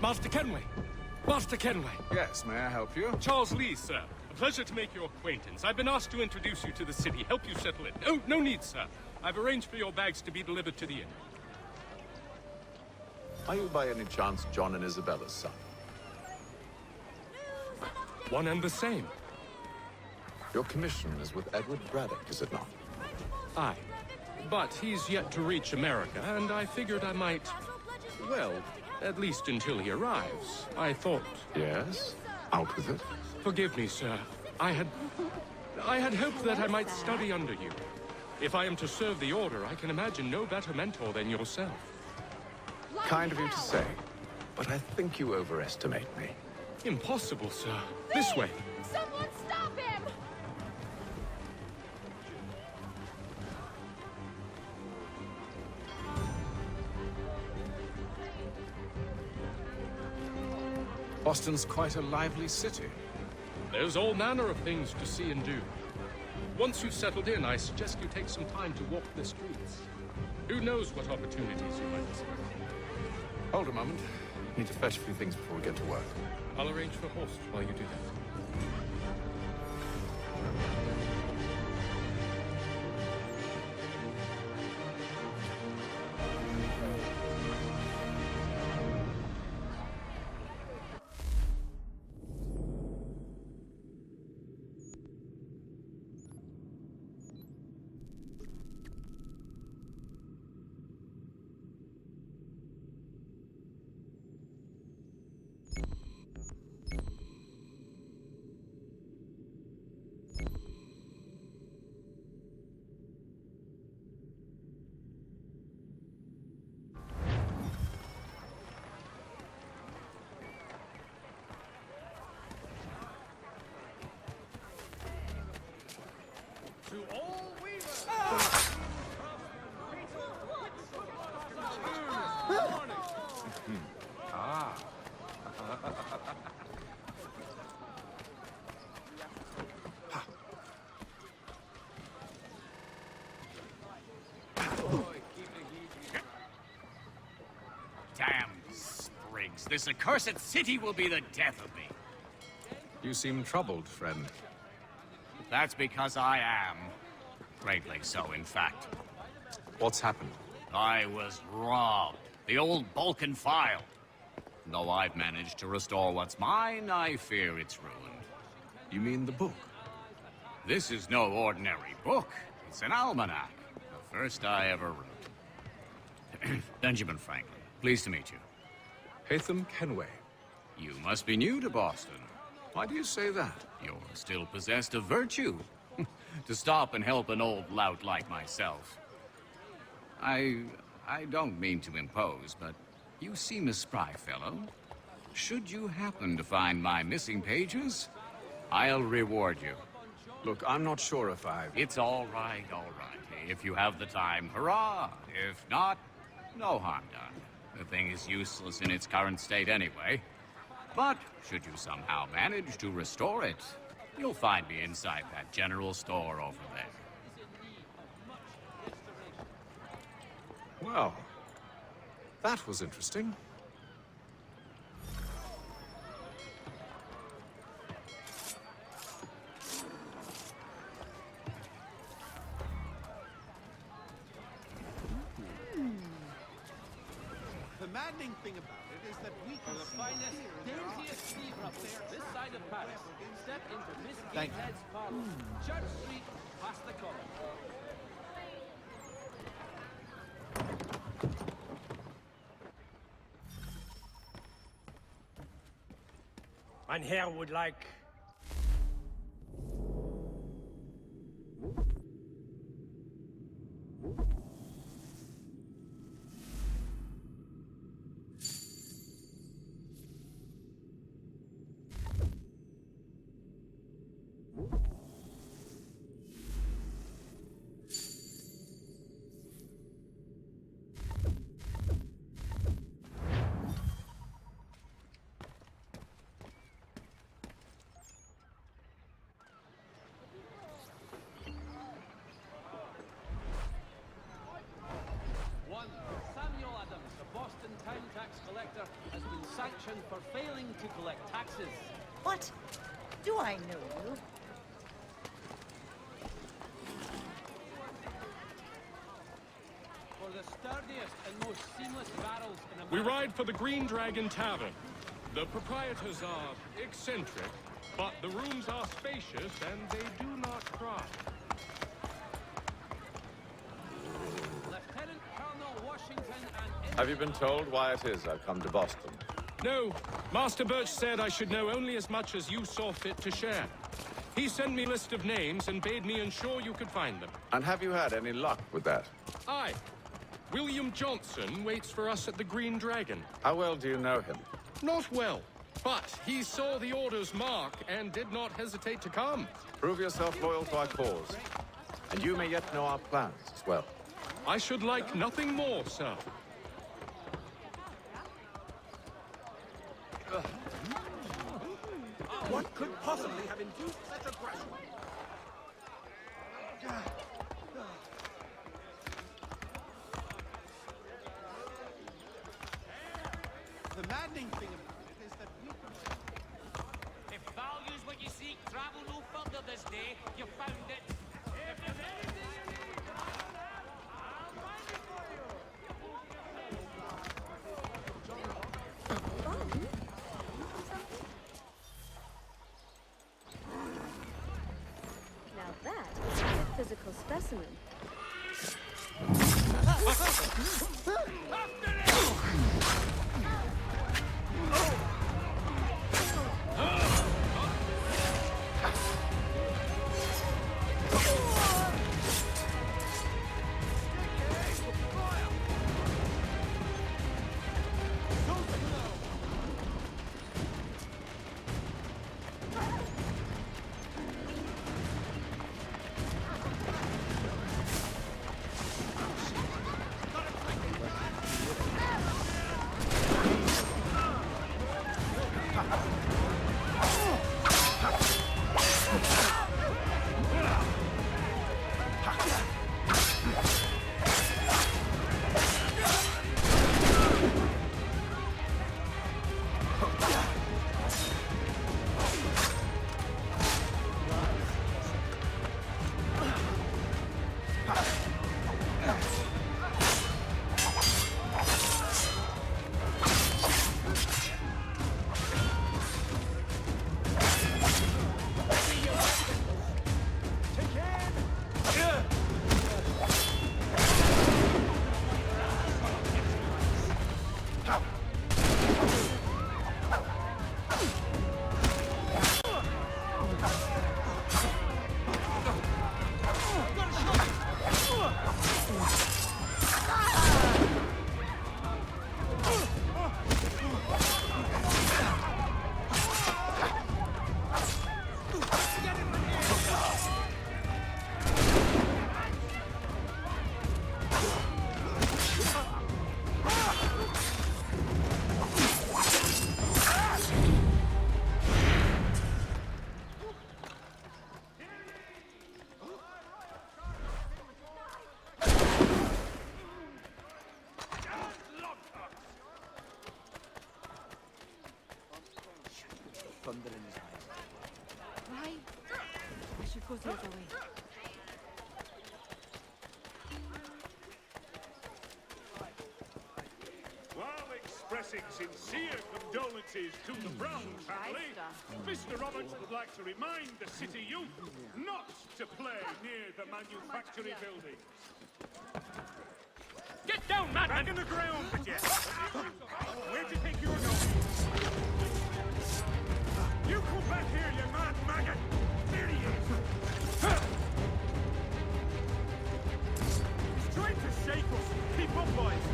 Master Kenway! Master Kenway! Yes, may I help you? Charles Lee, sir. A pleasure to make your acquaintance. I've been asked to introduce you to the city, help you settle it. Oh, no need, sir. I've arranged for your bags to be delivered to the inn. Are you by any chance John and Isabella's son? One and the same. Your commission is with Edward Braddock, is it not? Aye. But he's yet to reach America, and I figured I might... Well, at least until he arrives. I thought... Yes? Out with it. Forgive me, sir. I had hoped that I might study under you. If I am to serve the Order, I can imagine no better mentor than yourself. Kind of you to say, but I think you overestimate me. Impossible, sir. This way. Someone stop him! Boston's quite a lively city. There's all manner of things to see and do. Once you've settled in, I suggest you take some time to walk the streets. Who knows what opportunities you might see. Hold a moment. Need to fetch a few things before we get to work. I'll arrange for horses while you do that. To all weavers! Damn sprigs. This accursed city will be the death of me. You seem troubled, friend. That's because I am. Greatly so, in fact. What's happened? I was robbed. The old Balkan file. Though I've managed to restore what's mine, I fear it's ruined. You mean the book? This is no ordinary book. It's an almanac. The first I ever wrote. Benjamin Franklin. Pleased to meet you. Hatham Kenway. You must be new to Boston. Why do you say that? You're still possessed of virtue. To stop and help an old lout like myself. I don't mean to impose, but you seem a spry fellow. Should you happen to find my missing pages, I'll reward you. Look, I'm not sure if It's all right, all right. If you have the time, hurrah! If not, no harm done. The thing is useless in its current state anyway. But should you somehow manage to restore it, you'll find me inside that general store over there. Well, that was interesting. The maddening thing about it is that we can the finest, daintiest fever up there, this side of Paris. Step into Miss Gatehead's parlor. Church Street, past the college. Mein Herr would like... retribution for failing to collect taxes. What? Do I know you? For the sturdiest and most seamless barrels in America. We ride for the Green Dragon Tavern. The proprietors are eccentric, but the rooms are spacious and they do not cry. Lieutenant Colonel Washington and... Have you been told why it is I've come to Boston? No, Master Birch said I should know only as much as you saw fit to share. He sent me a list of names and bade me ensure you could find them. And have you had any luck with that? Aye. William Johnson waits for us at the Green Dragon. How well do you know him? Not well, but he saw the order's mark and did not hesitate to come. Prove yourself loyal to our cause. And you may yet know our plans as well. I should like nothing more, sir. What could possibly have induced such aggression? The maddening thing about it is that we can... If value's what you seek, travel no further this day. You found it. If there's anything you need, I'll find it for you. Now that is a physical specimen. Thunder in his eyes. Right? I should go the other way. While expressing sincere condolences to the Brown family, Mr. Roberts would like to remind the city youth not to play near the manufactory buildings. Get down, man! Back in the ground, Jet! Where do you think you're going? You come back here, you mad maggot! There he is! He's trying to shake us! Keep up, boys!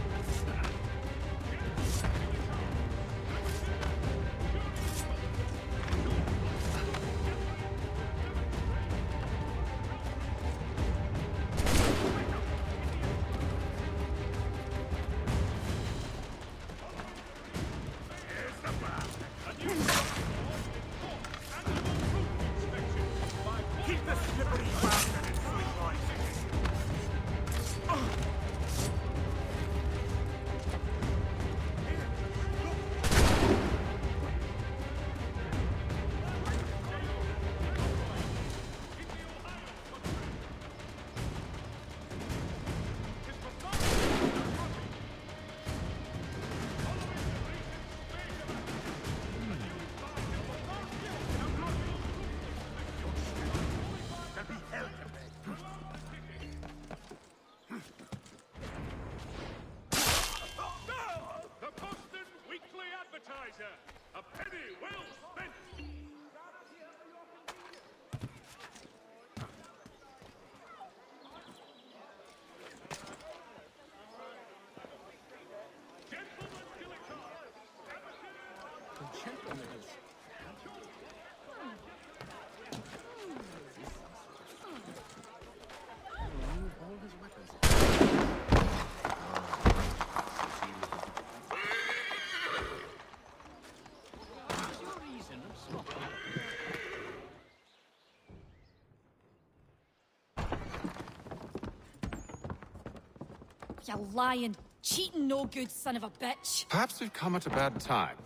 You lying, cheating, no good son of a bitch. Perhaps we've come at a bad time.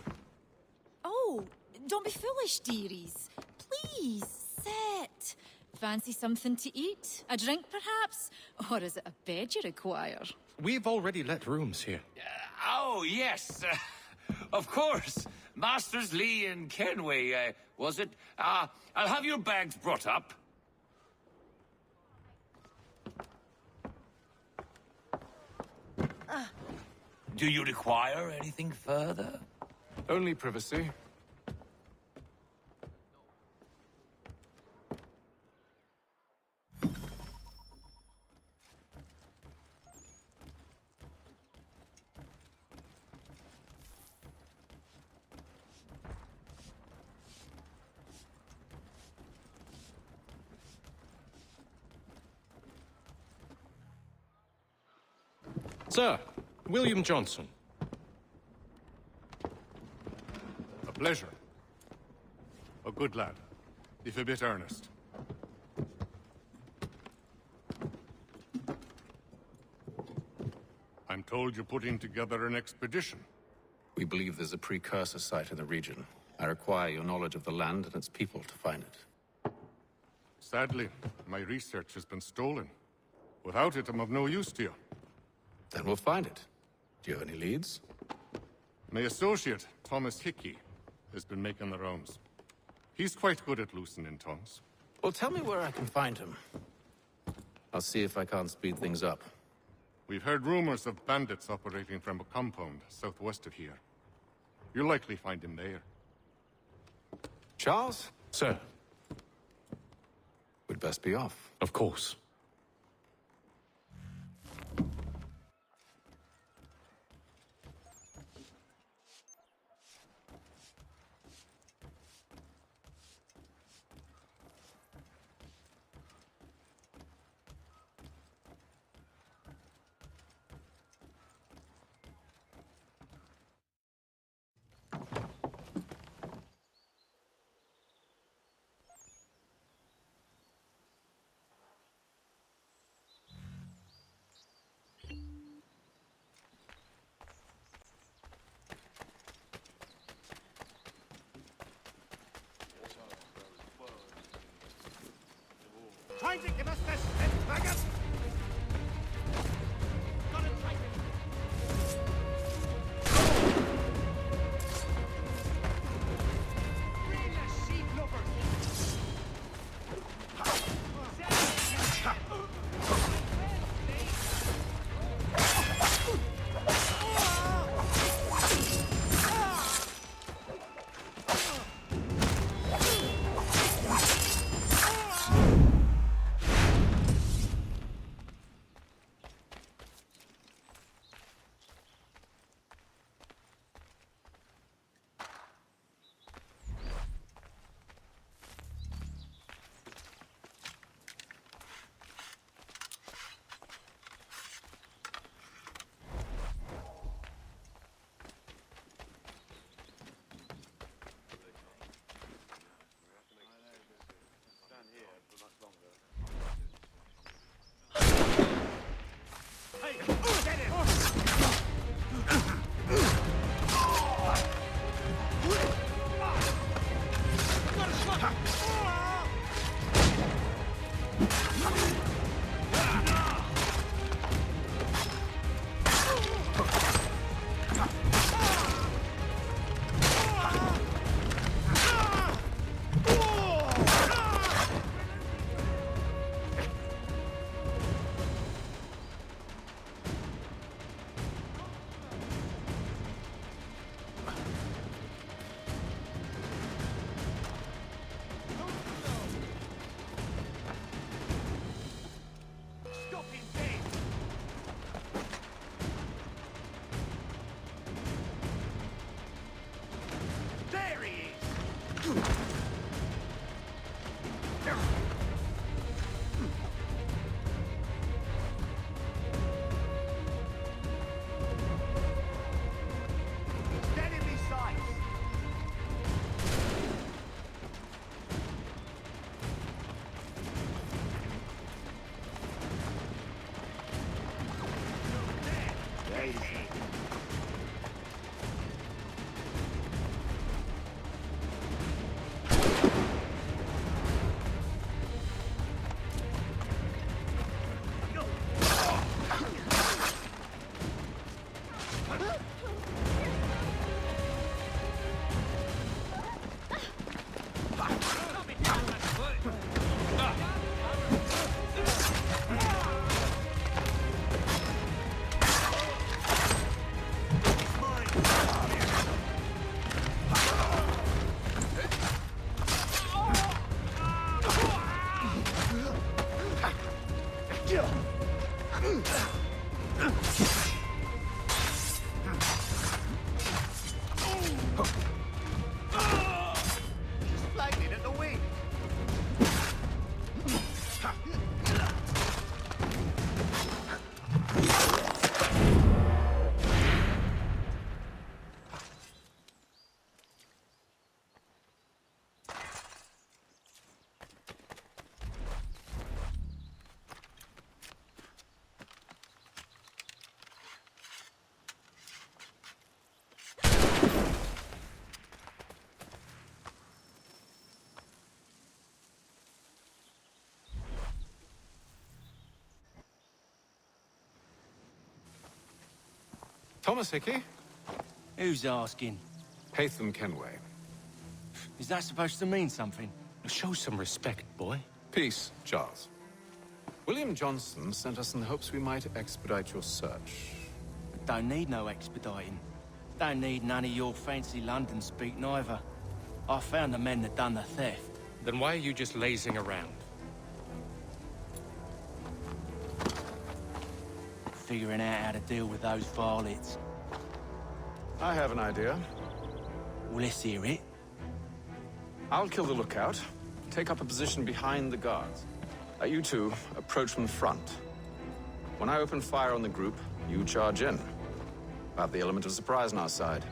Oh, don't be foolish, dearies. Please, sit. Fancy something to eat? A drink, perhaps? Or is it a bed you require? We've already let rooms here. Oh, yes. Of course. Masters Lee and Kenway, was it? I'll have your bags brought up. Do you require anything further? Only privacy. Sir, William Johnson. A pleasure. A good lad, if a bit earnest. I'm told you're putting together an expedition. We believe there's a precursor site in the region. I require your knowledge of the land and its people to find it. Sadly, my research has been stolen. Without it, I'm of no use to you. Then we'll find it. Do you have any leads? My associate, Thomas Hickey, has been making the rounds. He's quite good at loosening tongues. Well, tell me where I can find him. I'll see if I can't speed things up. We've heard rumors of bandits operating from a compound southwest of here. You'll likely find him there. Charles? Sir, We'd best be off. of course. Trying to give us this spit, faggot! Gotta try to... Bring the sheep lovers! Flagged it at the wing. Thomas Hickey? Who's asking? Haytham Kenway. Is that supposed to mean something? Show some respect, boy. Peace, Charles. William Johnson sent us in the hopes we might expedite your search. Don't need no expediting. Don't need none of your fancy London speak neither. I found the men that done the theft. Then why are you just lazing around? Figuring out how to deal with those varlets. I have an idea. Well, let's hear it. I'll kill the lookout, take up a position behind the guards. You two approach from the front. When I open fire on the group, you charge in. Have the element of surprise on our side.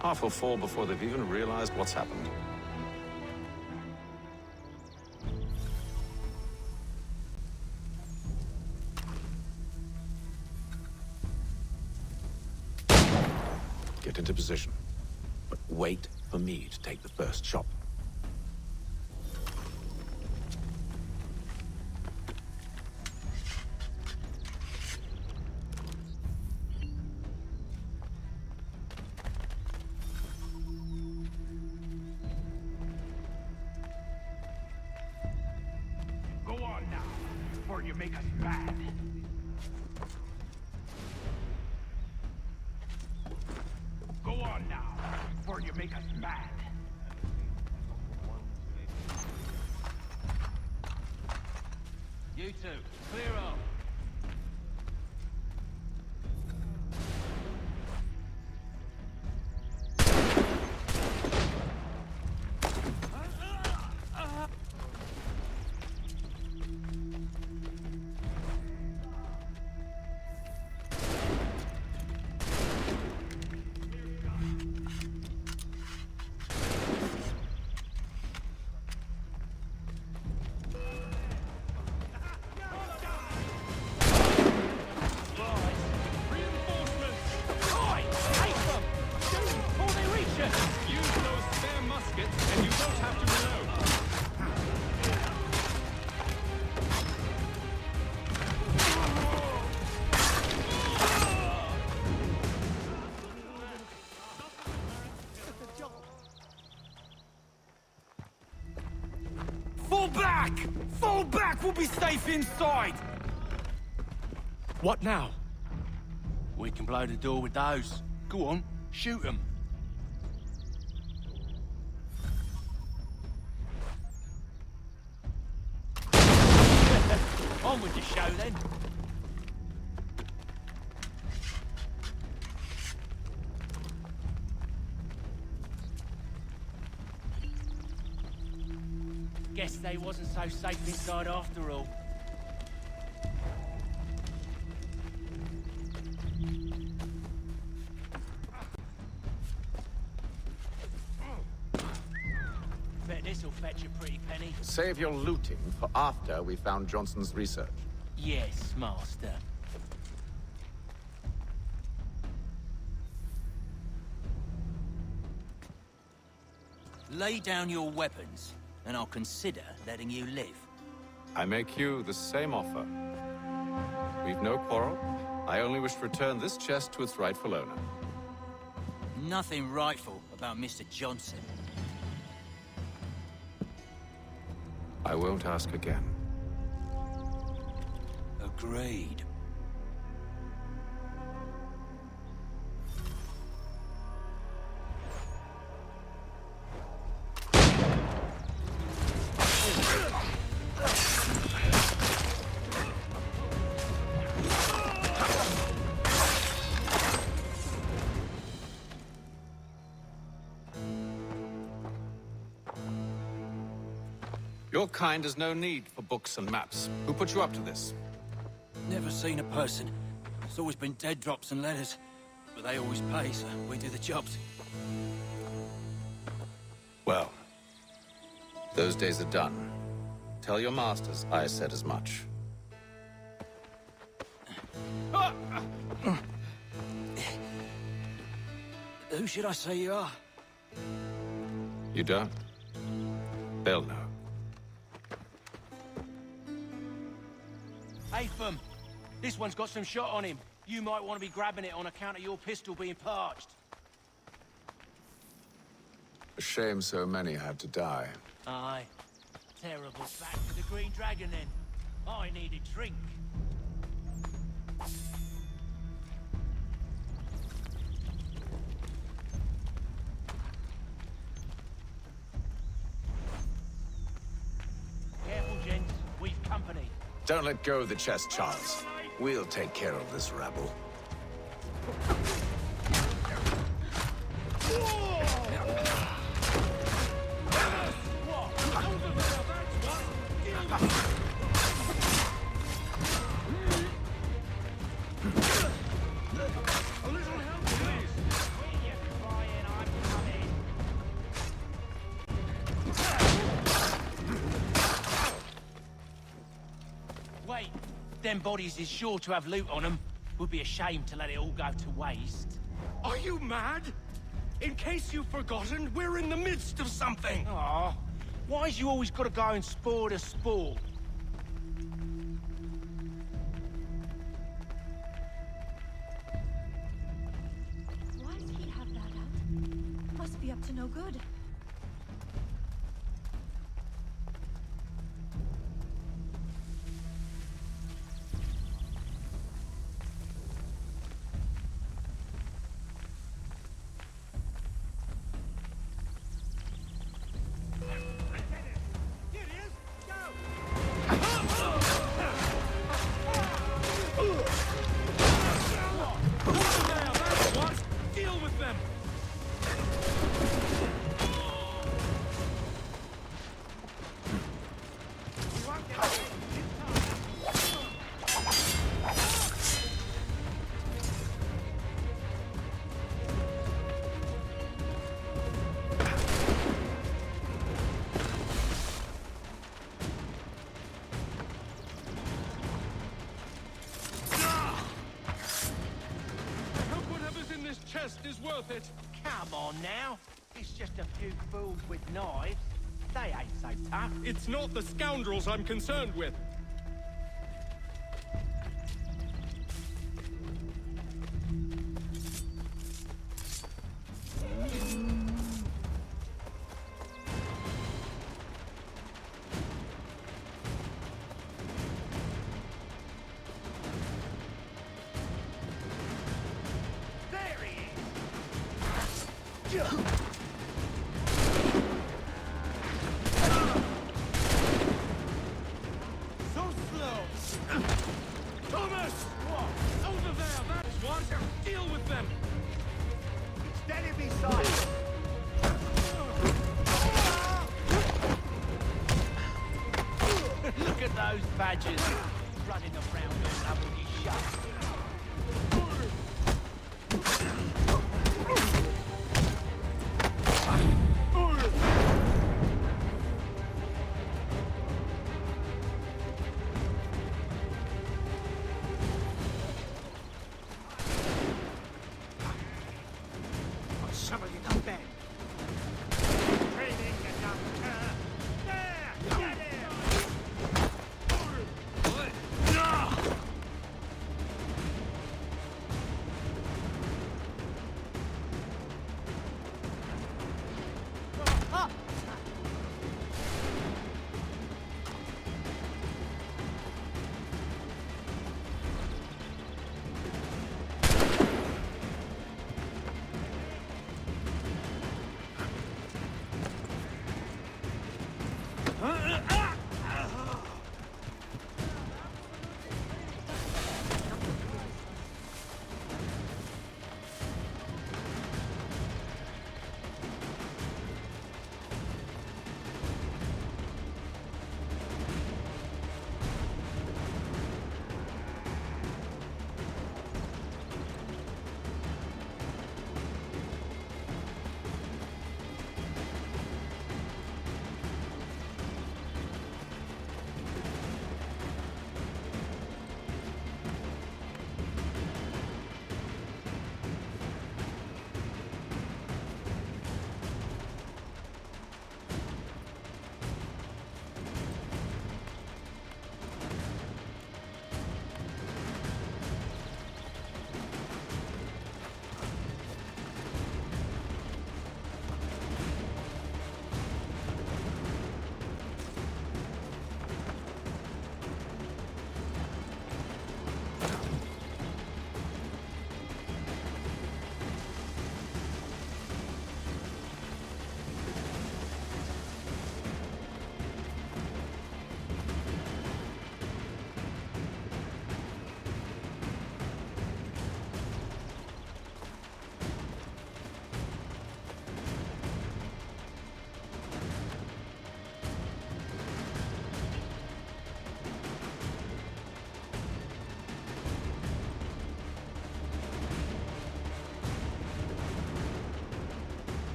Half will fall before they've even realized what's happened. Get into position, but wait for me to take the first shot. Go on now, before you make us mad. Go on now, before you make us mad. You two, clear up. Fall back! Fall back! We'll be safe inside! What now? We can blow the door with those. Go on, shoot them. On with the show then. Guess they wasn't so safe inside after all. Bet this'll fetch a pretty penny. Save your looting for after we found Johnson's research. Yes, master. Lay down your weapons, and I'll consider letting you live. I make you the same offer. We've no quarrel. I only wish to return this chest to its rightful owner. Nothing rightful about Mr. Johnson. I won't ask again. Agreed. Your kind has no need for books and maps. Who put you up to this? Never seen a person. It's always been dead drops and letters. But they always pay, so we do the jobs. Well, those days are done. Tell your masters I said as much. Who should I say you are? You don't? They'll know. Atham, this one's got some shot on him. You might want to be grabbing it on account of your pistol being parched. A shame so many had to die. Aye. Terrible. Back to the Green Dragon, then. I need a drink. Careful, gents. We've company. Don't let go of the chest, Charles. We'll take care of this rabble. Wait, them bodies is sure to have loot on them. Would be a shame to let it all go to waste. Are you mad? In case you've forgotten, we're in the midst of something. Aw, why's you always gotta go and spoil the sport? Why does he have that out? Must be up to no good. Deal with them! Chest is worth it. Come on now. It's just a few fools with knives. They ain't so tough. It's not the scoundrels I'm concerned with. Look at those badgers running around all over your shop.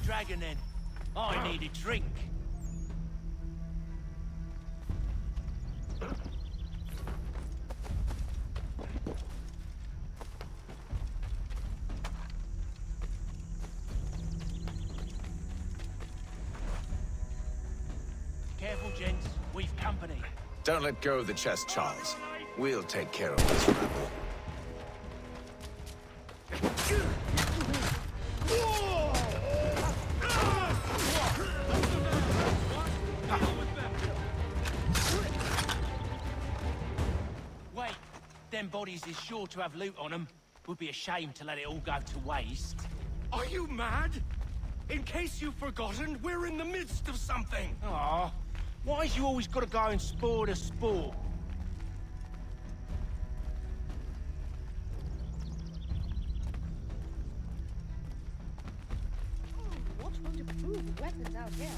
dragon then. I need a drink. Careful, gents. We've company. Don't let go of the chest, Charles. We'll take care of this rebel. Wait, them bodies is sure to have loot on them. Would be a shame to let it all go to waste. Are you mad? In case you've forgotten, we're in the midst of something. Aw, why's you always gotta go and spoil the sport? What's going to prove weapons out here?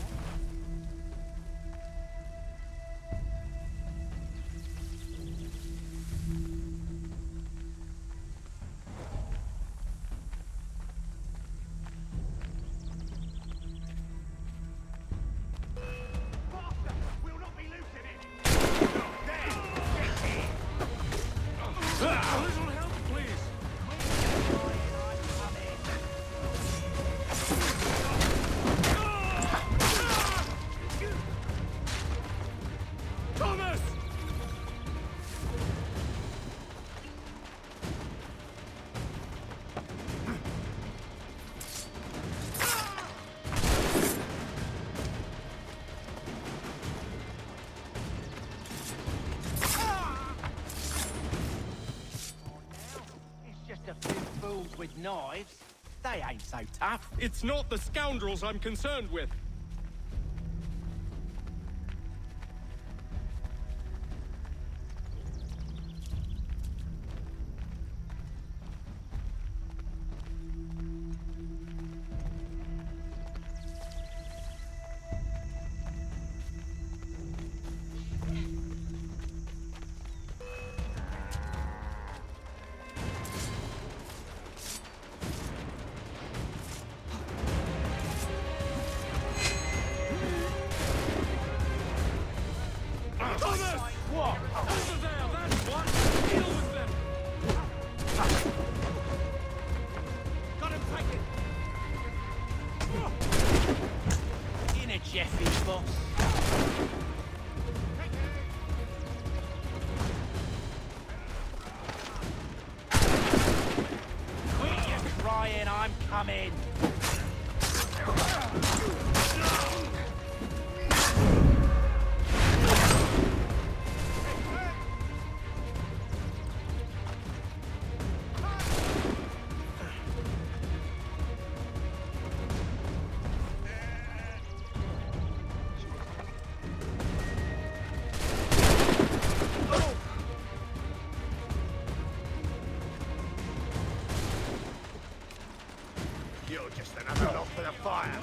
A little help, please. Thomas! It's just a few fools with knives. They ain't so tough. It's not the scoundrels I'm concerned with. Thomas! What? Over there, that's one! Deal with them! Got him taken! In a Jeffy, boss. Quit your crying, I'm coming. You're just another log for the fire.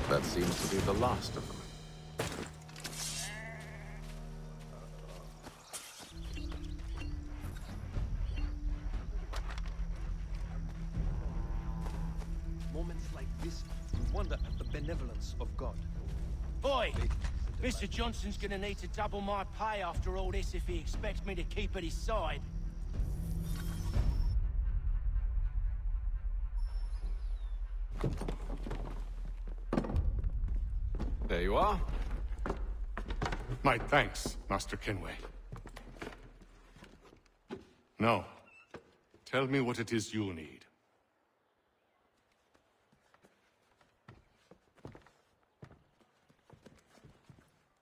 That seems to be the last of them. Moments like this, you wonder at the benevolence of God. Oi! Mr. Johnson's gonna need to double my pay after all this if he expects me to keep at his side. There you are. My thanks, Master Kenway. Now, tell me what it is you'll need.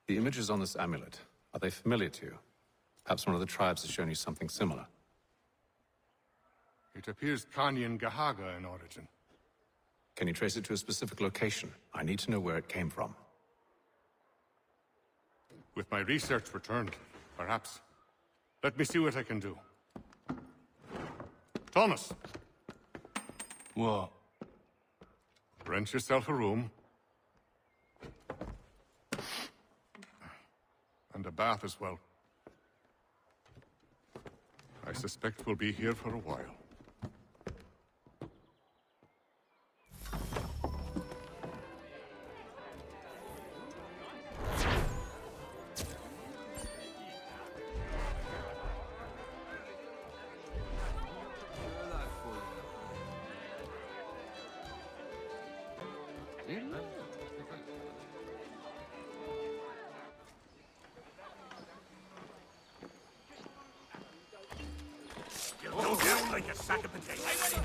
The images on this amulet, are they familiar to you? Perhaps one of the tribes has shown you something similar. It appears Kanyan Gahaga in origin. Can you trace it to a specific location? I need to know where it came from. With my research returned, perhaps. Let me see what I can do. Thomas! What? Rent yourself a room. And a bath as well. I suspect we'll be here for a while. Go down like a sack of potatoes.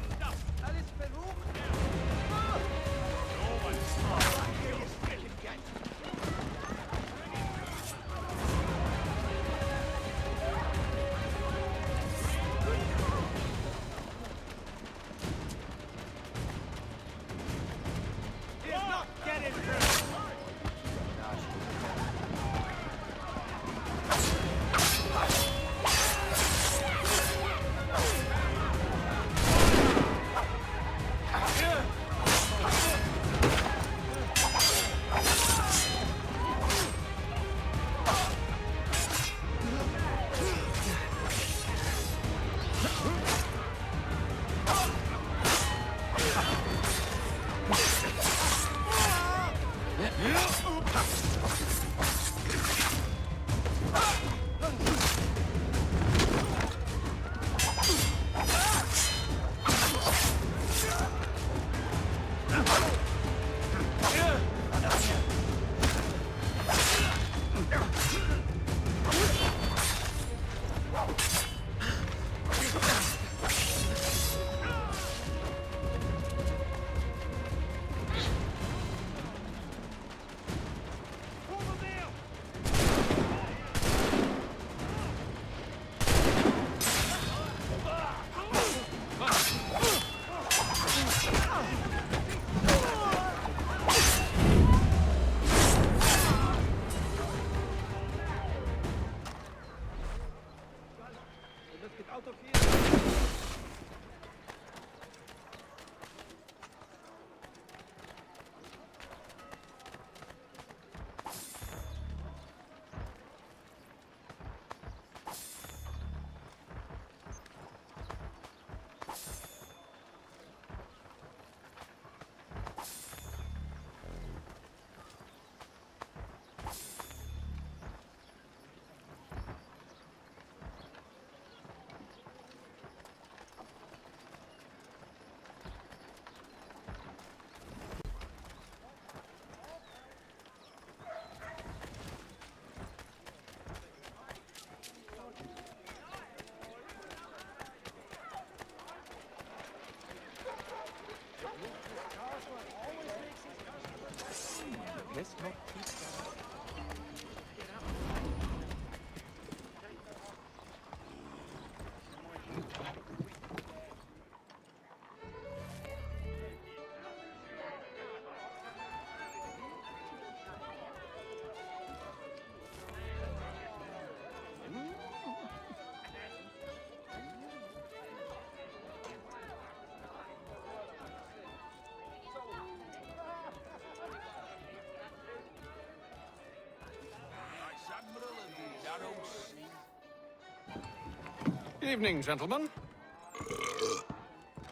Evening, gentlemen.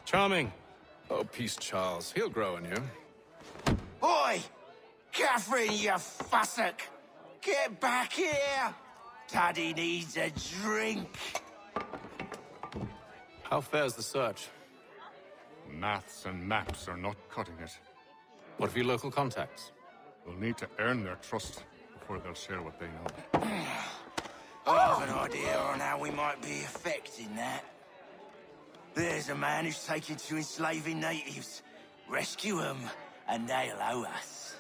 Charming. Oh, peace, Charles. He'll grow on you. Oi! Catherine, you fussock! Get back here! Daddy needs a drink! How fares the search? Maths and maps are not cutting it. What of your local contacts? We'll need to earn their trust before they'll share what they know. I have an idea on how we might be affecting that. There's a man who's taken to enslaving natives. Rescue them, and they'll owe us.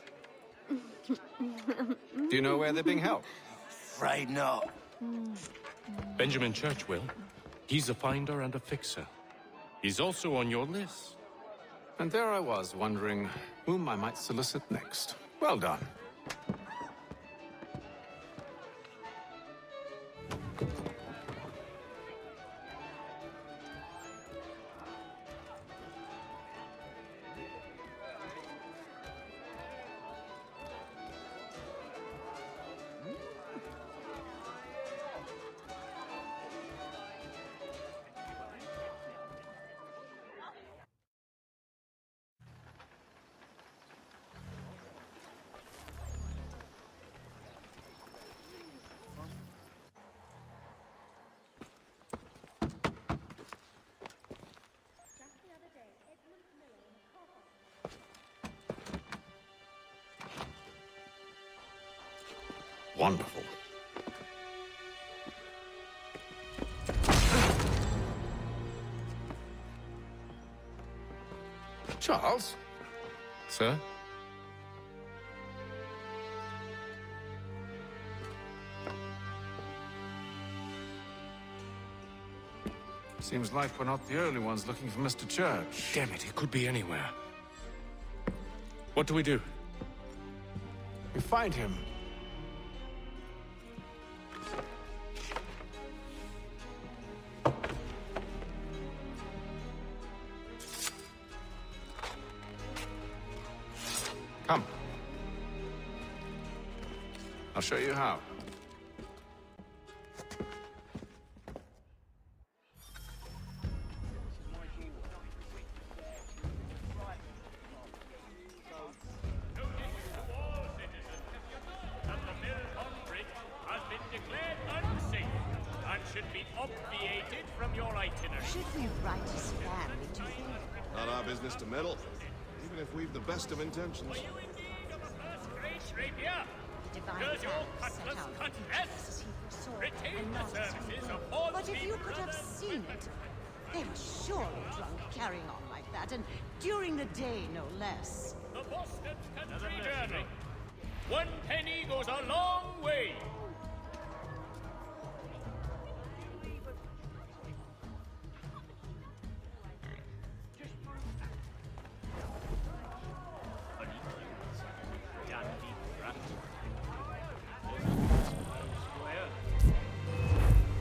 Do you know where they're being held? Afraid not. Benjamin Church will. He's a finder and a fixer. He's also on your list. And there I was, wondering whom I might solicit next. Well done. Wonderful. Charles? Sir? Seems like we're not the only ones looking for Mr. Church. Damn it, he could be anywhere. What do we do? We find him. Come. I'll show you how. Should be obviated from your itinerary. Should we write a family, do you think? Not our business to meddle, even if we've the best of intentions. Are you indeed of a first-rate rapier? Divine Does your plan set cutlass out cut the less? as he foresaw, Retain and the not as he services will. of all But if the you could have brothers seen it, they were surely drunk carrying on like that, and during the day, no less. The Boston Country Journal. 1 penny goes a long way.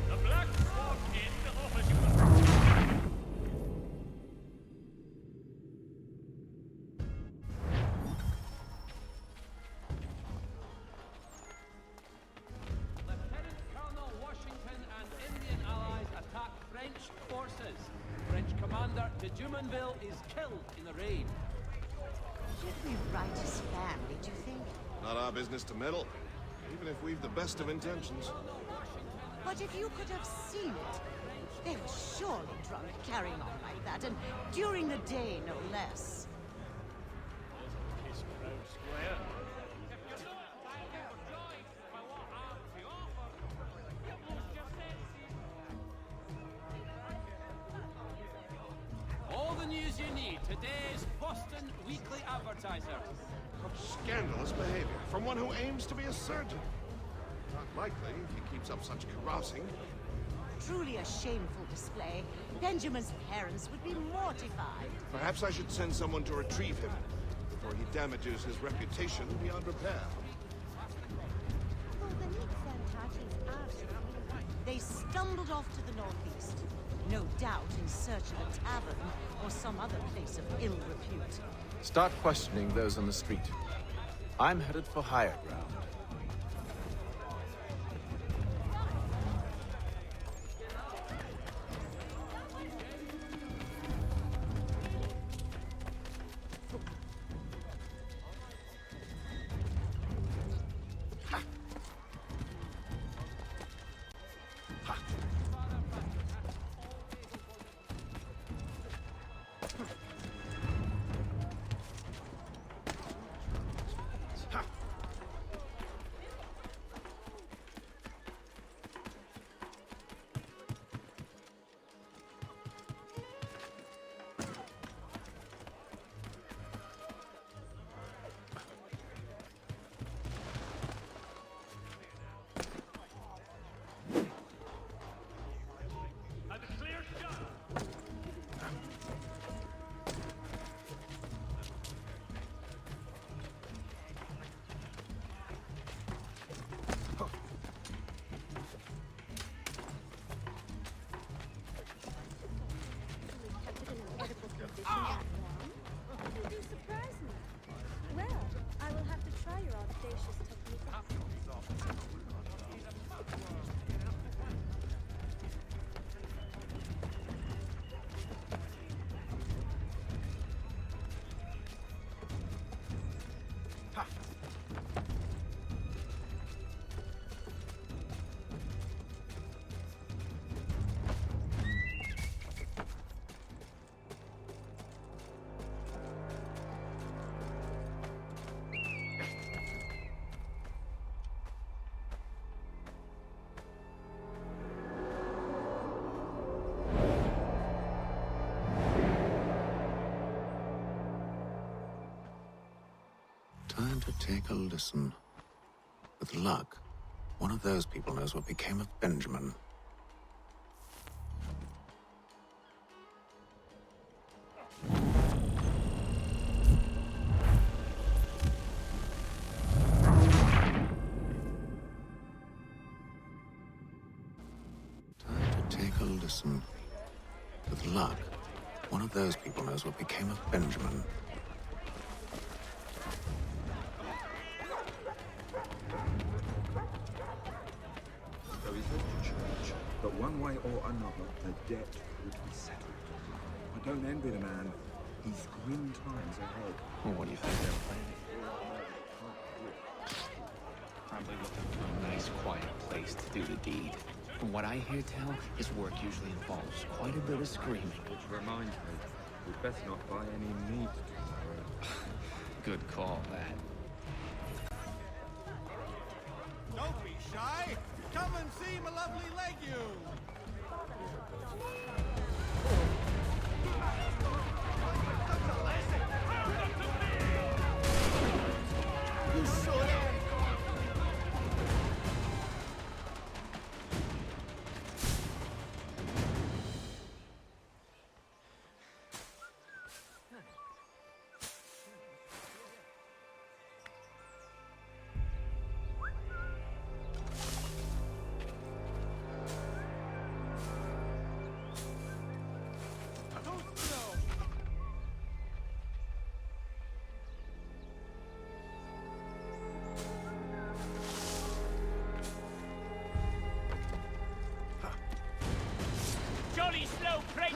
The Black Sword Inn offers you Lieutenant Colonel Washington and Indian allies attack French forces. French commander de Jumonville is killed in the raid. Should we write his family, do you think? Not our business to meddle, even if we've the best of intentions. But if you could have seen it, they were surely drunk carrying on like that, and during the day, no less. All the news you need. Today's Boston Weekly Advertiser. What scandalous behavior from one who aims to be a surgeon. Not likely if he keeps up such carousing. Truly a shameful display. Benjamin's parents would be mortified. Perhaps I should send someone to retrieve him before he damages his reputation beyond repair. They stumbled off to the northeast. No doubt in search of a tavern or some other place of ill repute. Start questioning those on the street. I'm headed for higher ground. Time to take a listen. With luck, one of those people knows what became of Benjamin. Time to take a listen. With luck, one of those people knows what became of Benjamin. There is a church, but one way or another, the debt would be settled. I don't envy the man. He's grim times ahead. Well, what do you think they're planning? Probably looking for a nice, quiet place to do the deed. From what I hear tell, his work usually involves quite a bit of screaming. Which reminds me, we'd best not buy any meat tomorrow. Good call, that. Don't be shy. Come and see my lovely legume. You should. Jolly slow crate!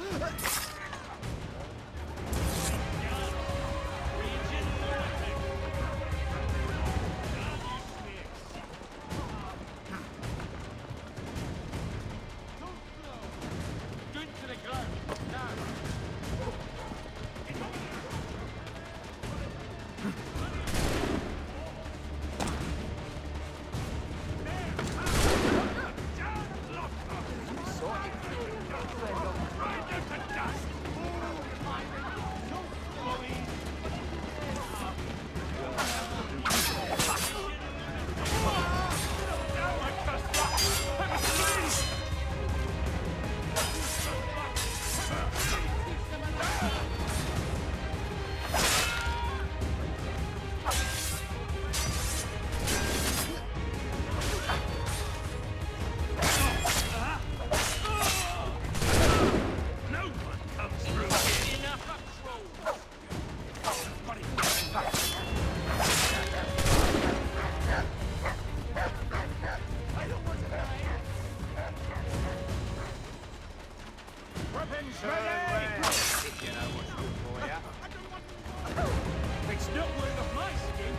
It's not worth of my skin.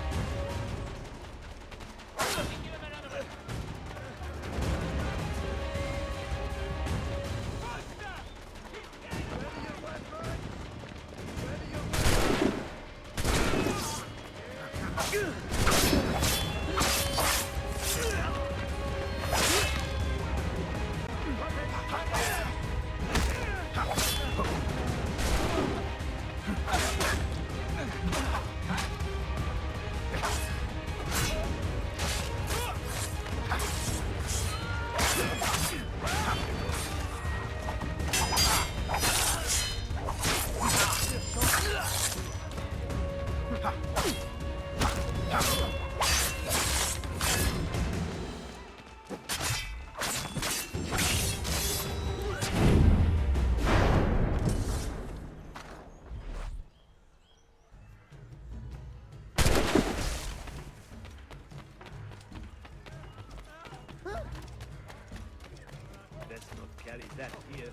Let's not carry that here.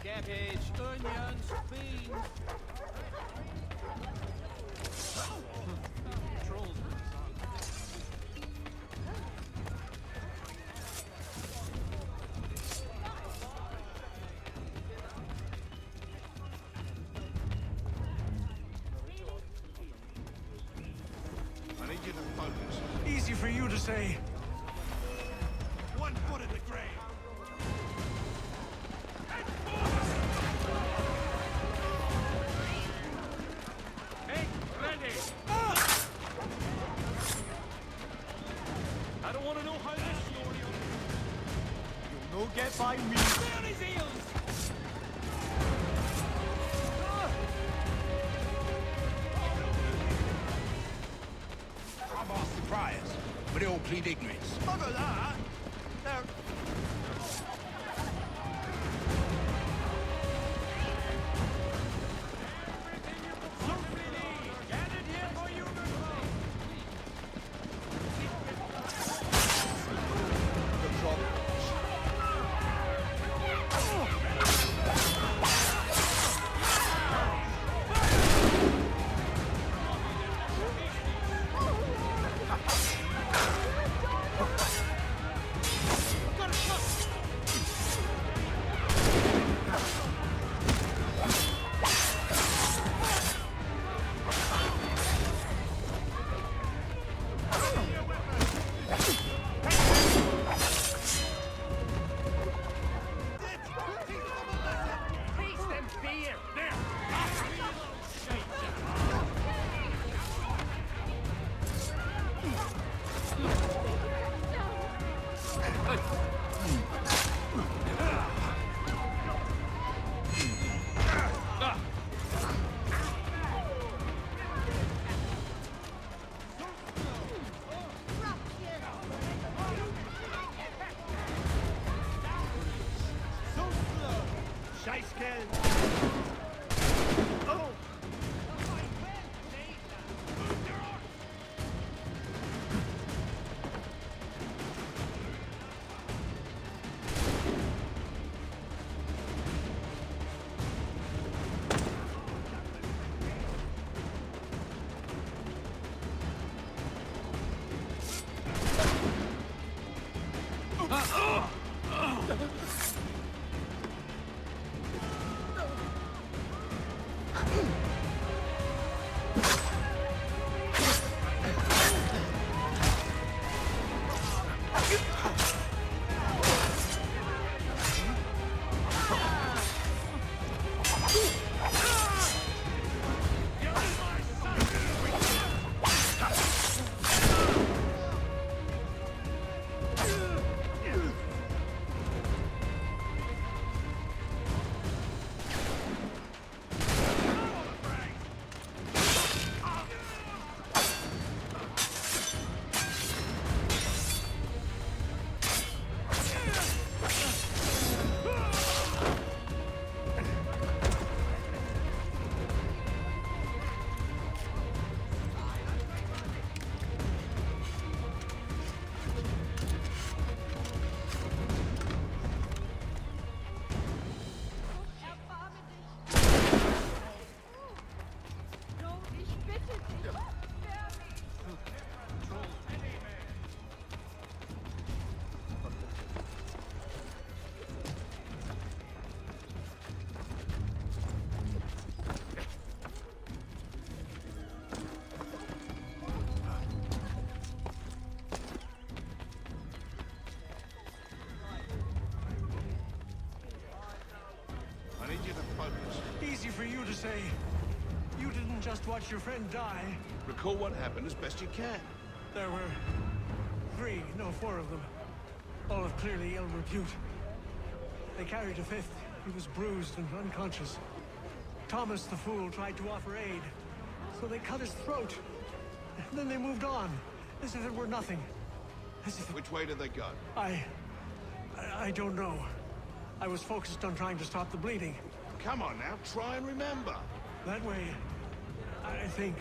Cabbage, onions, beans. Trolls. I need you to focus. Easy for you to say. One foot in the grave. Head forward! by me. Stay on his heels! I've asked the priors, but they all plead ignorance. Bugger that! They're... Easy for you to say. You didn't just watch your friend die. Recall what happened as best you can. There were four of them. All of clearly ill repute. They carried a fifth. He was bruised and unconscious. Thomas the Fool tried to offer aid, so they cut his throat. And then they moved on, as if it were nothing. As if... Which way did they go? I don't know. I was focused on trying to stop the bleeding. Come on now, try and remember. That way, I think.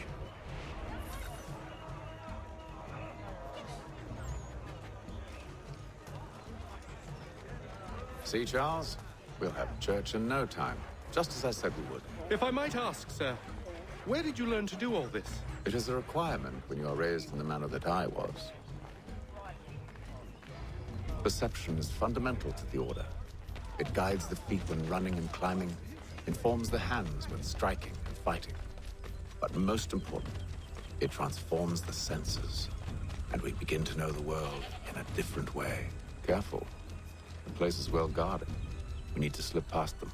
See, Charles? We'll have church in no time, just as I said we would. If I might ask, sir, where did you learn to do all this? It is a requirement when you are raised in the manner that I was. Perception is fundamental to the Order. It guides the feet when running and climbing, informs the hands when striking and fighting. But most important, it transforms the senses, and we begin to know the world in a different way. Careful. The place is well guarded. We need to slip past them.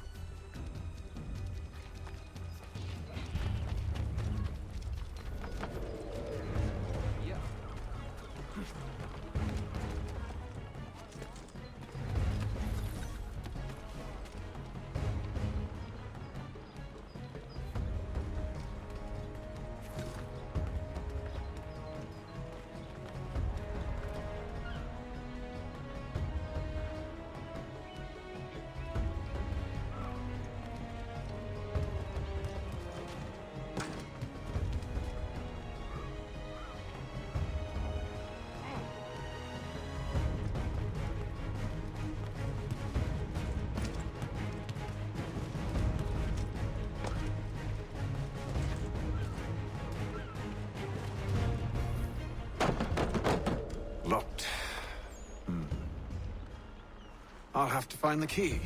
I'll have to find the key.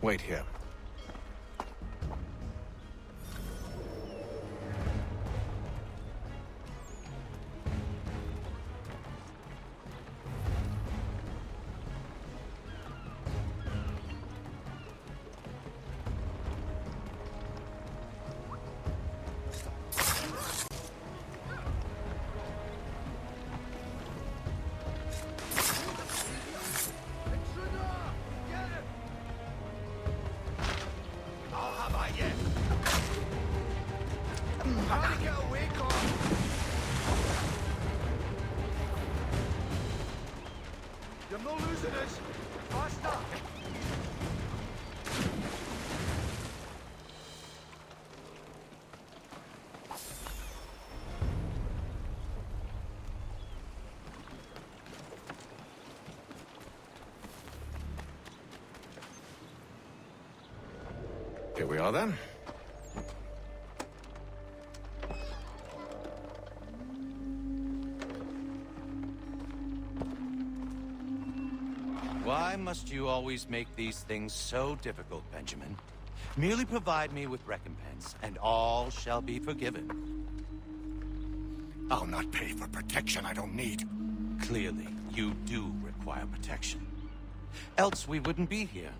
Wait here. You're not losing us. Faster. Here we are then. Why must you always make these things so difficult, Benjamin? Merely provide me with recompense, and all shall be forgiven. I'll not pay for protection I don't need. Clearly, you do require protection. Else we wouldn't be here.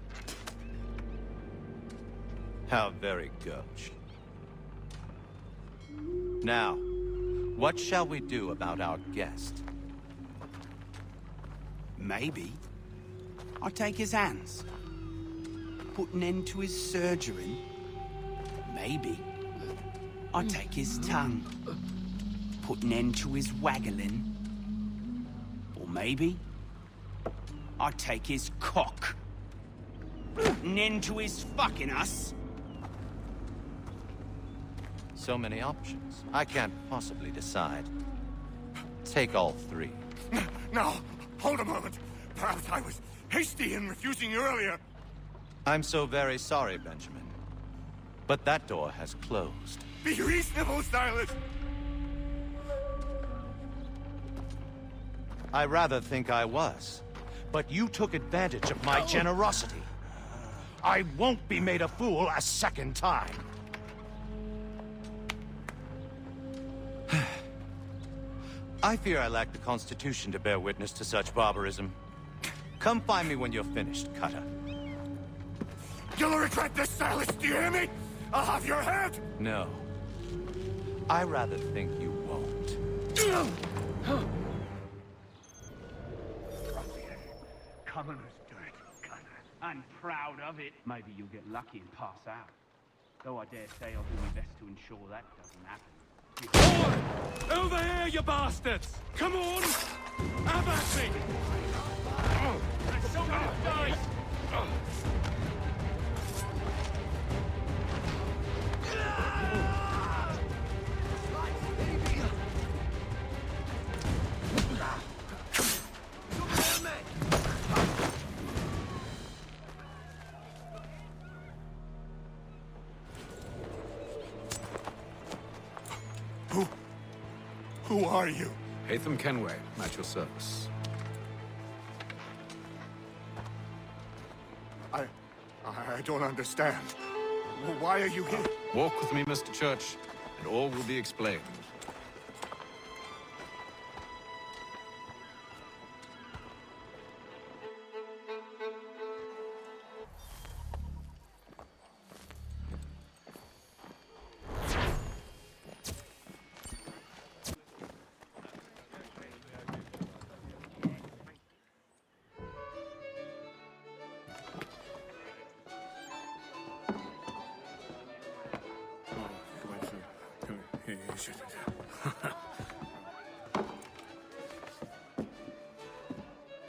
How very gauche. Now, what shall we do about our guest? Maybe I'll take his hands. Put an end to his surgery. Maybe I'll take his tongue. Put an end to his waggling. Or maybe I'll take his cock. Put an end to his fucking us. So many options. I can't possibly decide. Take all three. No, hold a moment. Perhaps I was hasty in refusing you earlier. I'm so very sorry, Benjamin. But that door has closed. Be reasonable, Silas. I rather think I was. But you took advantage of my generosity. I won't be made a fool a second time. I fear I lack the constitution to bear witness to such barbarism. Come find me when you're finished, Cutter. You'll regret this, Silas, do you hear me? I'll have your head! No. I rather think you won't. Commoner's dirt, Cutter. I'm proud of it. Maybe you'll get lucky and pass out. Though I dare say I'll do my best to ensure that doesn't happen. Over here, you bastards! Come on! Have at me! There's so many guys! Who are you? Hatham Kenway, at your service. I don't understand. Why are you here? Walk with me, Mr. Church, and all will be explained.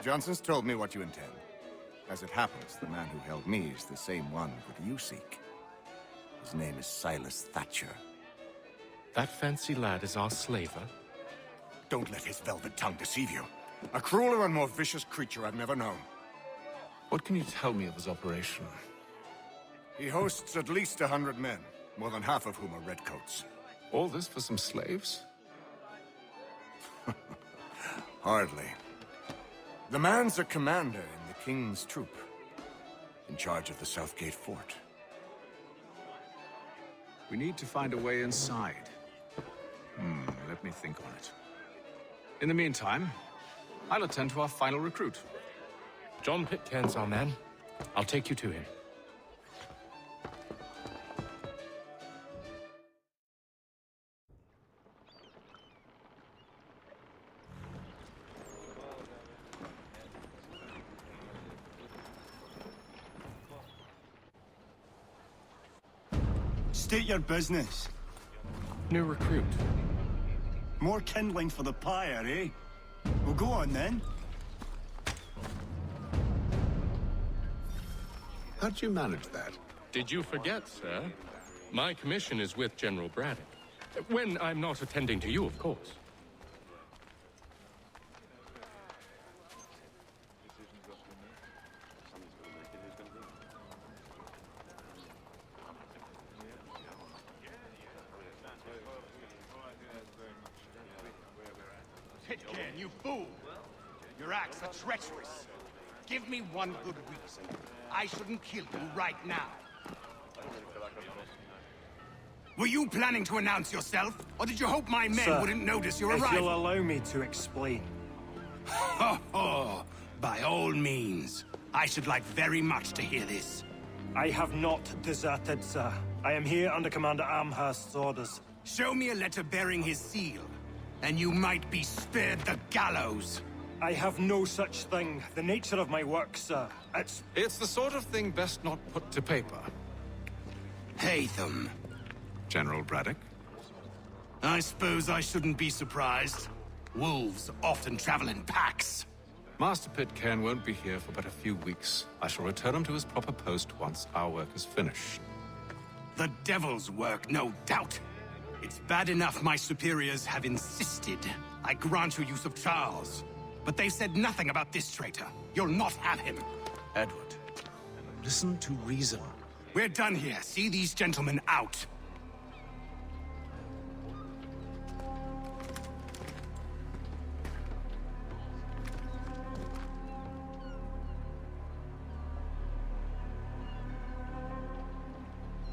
Johnson's told me what you intend. As it happens, the man who held me is the same one that you seek. His name is Silas Thatcher. That fancy lad is our slaver? Don't let his velvet tongue deceive you. A crueler and more vicious creature I've never known. What can you tell me of his operation? He hosts at least 100 men, more than half of whom are redcoats. All this for some slaves? Hardly. The man's a commander in the king's troop. in charge of the Southgate Fort. We need to find a way inside. Let me think on it. In the meantime, I'll attend to our final recruit. John Pitcairn's our man. I'll take you to him. State your business. New recruit. More kindling for the pyre, eh? Well, go on then. How'd you manage that? Did you forget, sir? My commission is with General Braddock. When I'm not attending to you, of course. Pitcairn, you fool! Your acts are treacherous. Give me one good reason. I shouldn't kill you right now. Were you planning to announce yourself, or did you hope my men Sir, wouldn't notice your if arrival? you'll allow me to explain. Ho ho! By all means. I should like very much to hear this. I have not deserted, sir. I am here under Commander Amherst's orders. Show me a letter bearing his seal, and you might be spared the gallows. I have no such thing. The nature of my work, sir, It's the sort of thing best not put to paper. Hatham. General Braddock? I suppose I shouldn't be surprised. Wolves often travel in packs. Master Pitcairn won't be here for but a few weeks. I shall return him to his proper post once our work is finished. The devil's work, no doubt. It's bad enough my superiors have insisted I grant you use of Charles. But they've said nothing about this traitor. You'll not have him. Edward, listen to reason. We're done here. See these gentlemen out.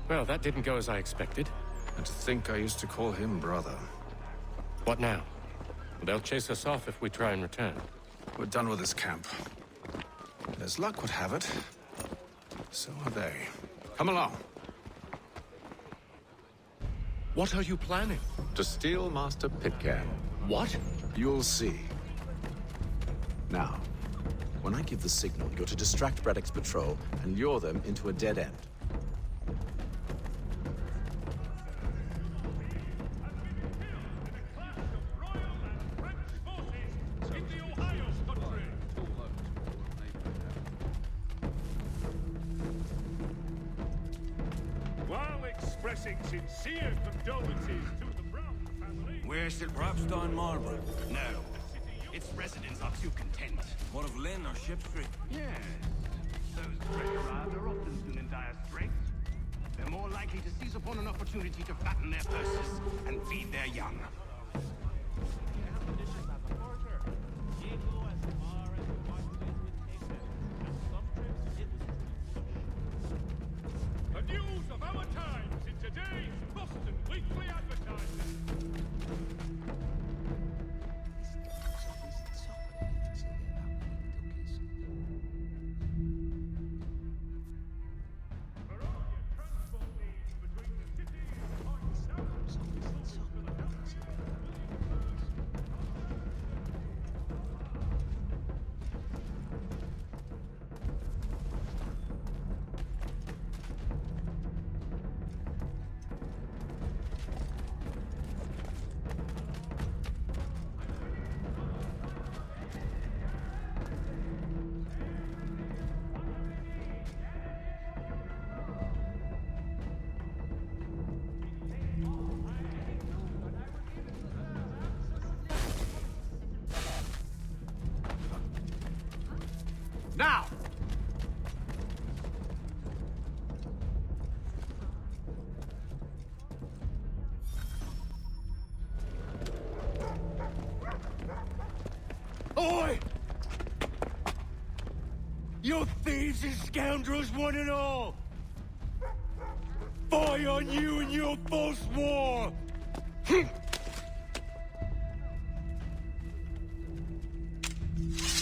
Well, that didn't go as I expected. And to think I used to call him brother. What now? They'll chase us off if we try and return. We're done with this camp. And as luck would have it, so are they. Come along. What are you planning? To steal Master Pitcairn. What? You'll see. Now, when I give the signal, you're to distract Braddock's patrol and lure them into a dead end. While expressing sincere condolences to the Brown family... Where's the Rapstein Marble? No. Its residents are too content. What of Lynn or Ship Street? Yes. Those treacherous are often soon in dire straits. They're more likely to seize upon an opportunity to fatten their purses and feed their young. The news of our times in today's Boston Weekly Advertising. and scoundrels, one and all! Fie on you and your false war!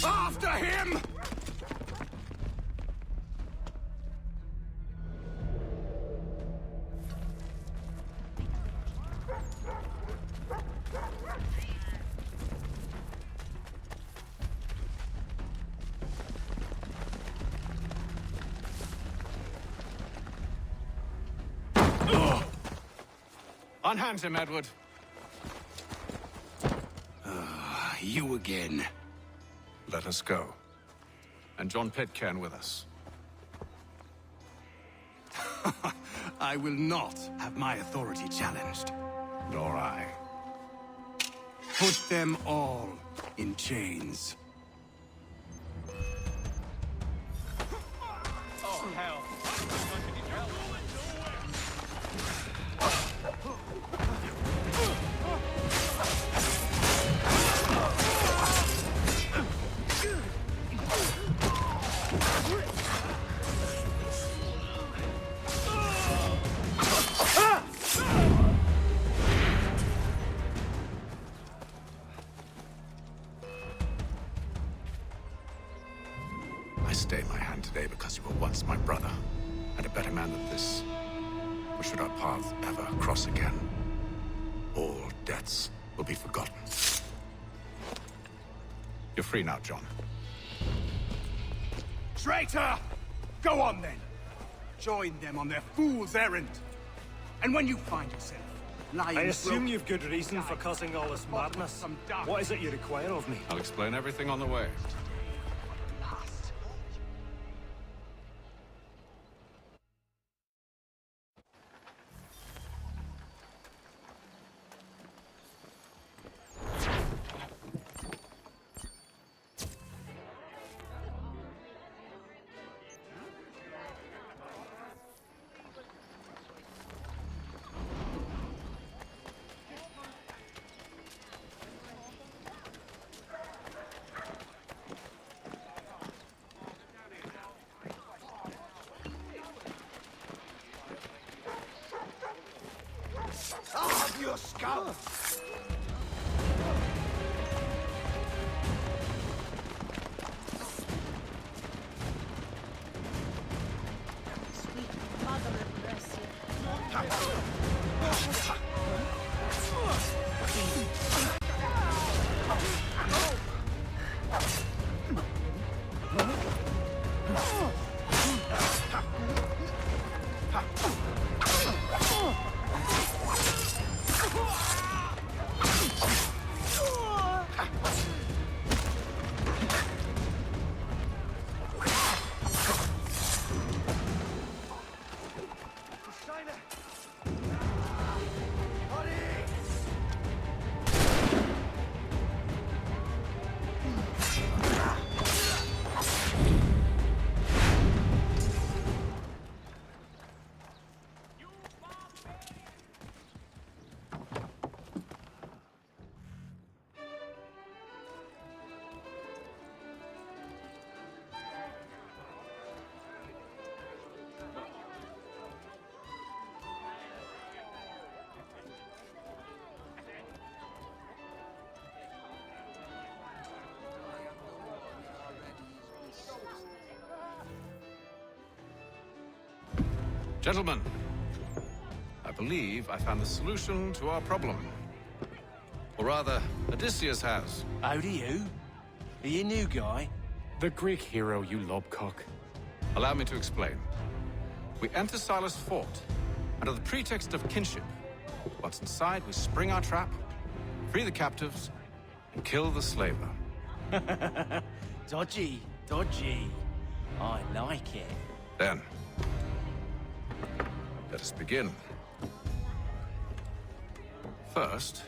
After him! Unhand him, Edward. You again. Let us go. And John Pitcairn with us. I will not have my authority challenged. Nor I. Put them all in chains. Oh, hell. I stay my hand today because you were once my brother, and a better man than this. Or should our paths ever cross again, all debts will be forgotten. You're free now, John. Traitor! Go on then. Join them on their fool's errand. And when you find yourself lying... I assume you've good reason for causing all this madness. What is it you require of me? I'll explain everything on the way. I'll have your skull! Sweet mother of mercy. Gentlemen, I believe I found the solution to our problem. Or rather, Odysseus has. How do you? Are you a new guy? The Greek hero, you lobcock. Allow me to explain. We enter Silas' fort, under the pretext of kinship. Once inside, we spring our trap, free the captives, and kill the slaver. Dodgy, dodgy. I like it. Then, let us begin. First,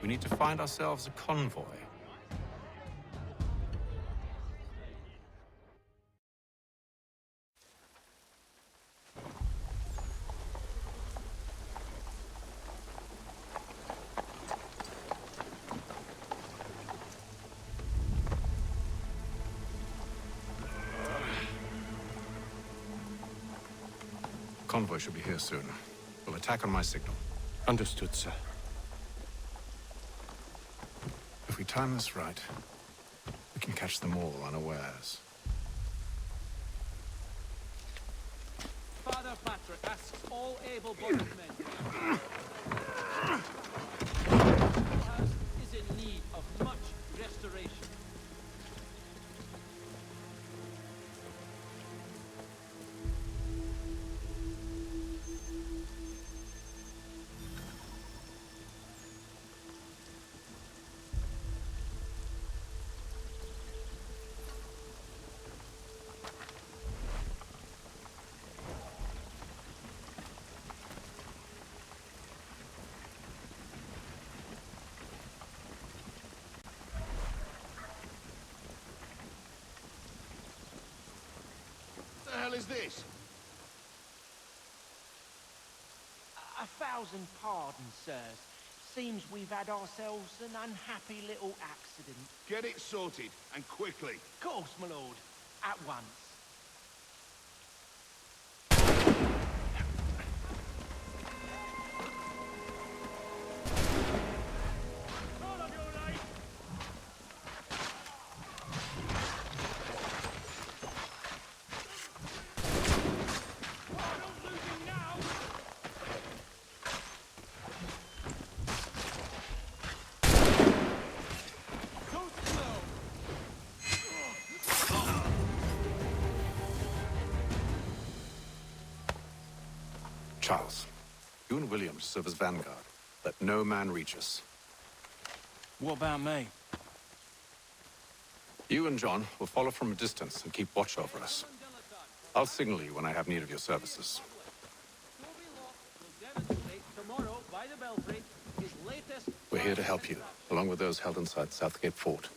we need to find ourselves a convoy. convoy should be here soon. We'll attack on my signal. Understood, sir. If we time this right, we can catch them all unawares. Father Patrick asks all able-bodied men. The house is in need of much restoration. What the hell is this? A thousand pardons, sirs. Seems we've had ourselves an unhappy little accident. Get it sorted, and quickly. Of course, my lord. At once. Charles, you and William serve as vanguard. Let no man reach us. What about me? You and John will follow from a distance and keep watch over us. I'll signal you when I have need of your services. Tomorrow, by the belfry, his latest... We're here to help you, along with those held inside Southgate Fort.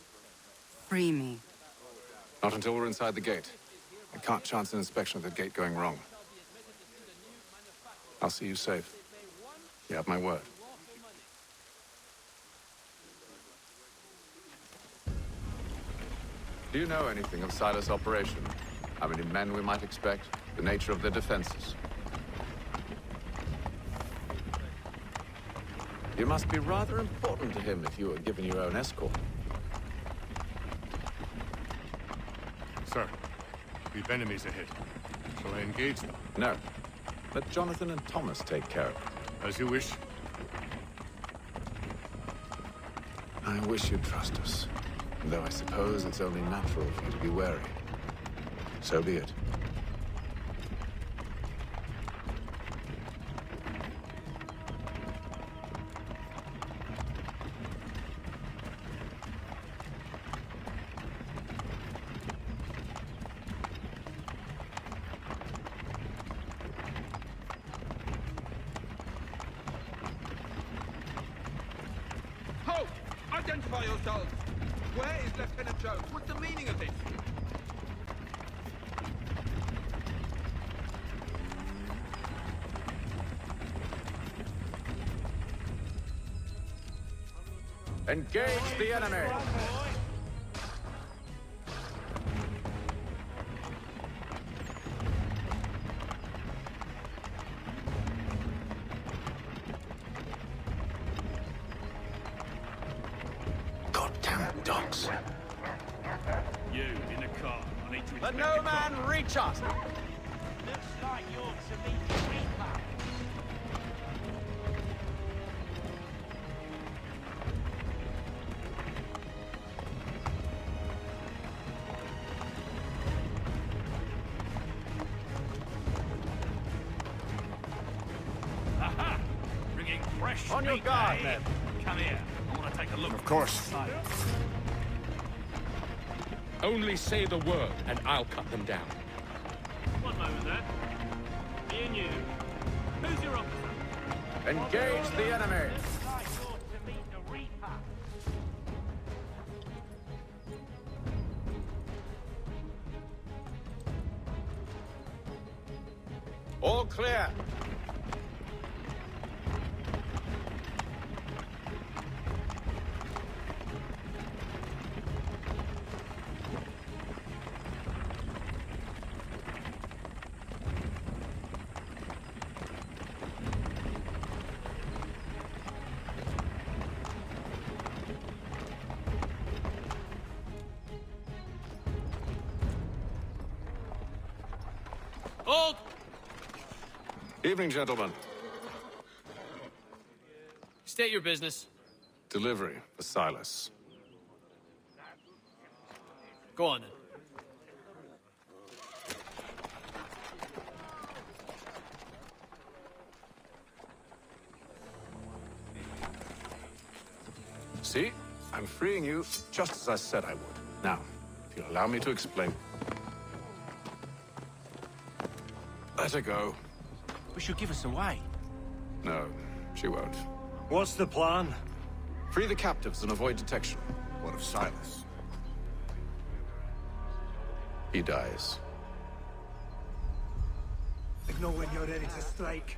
Free me. Not until we're inside the gate. I can't chance an inspection of the gate going wrong. I'll see you safe. You have my word. Do you know anything of Silas' operation? How many men we might expect? The nature of their defenses? You must be rather important to him if you were given your own escort. Sir, we've enemies ahead. Shall I engage them? No. Let Jonathan and Thomas take care of it. As you wish. I wish you'd trust us. Though I suppose it's only natural for you to be wary. So be it. Halt! Identify yourselves! Where is Lieutenant Jones? What's the meaning of this? Engage the enemy! Goddamn dogs. You, in a car. I need to Let no man reach us! Looks like you're to meet the Reaper. Aha! Bringing fresh On your meat, guard, eh? men. Come here. I want to take a look. Of course. Only say the word, and I'll cut them down. One moment there. Me and you. Who's your officer? Engage the enemy! Looks like you're to meet the Reaper. All clear. Hold! Evening, gentlemen. State your business. Delivery for Silas. Go on, then. See? I'm freeing you just as I said I would. Now, if you'll allow me to explain. Let her go. But she'll give us away. No, she won't. What's the plan? Free the captives and avoid detection. What of Silas? He dies. Know when you're ready to strike.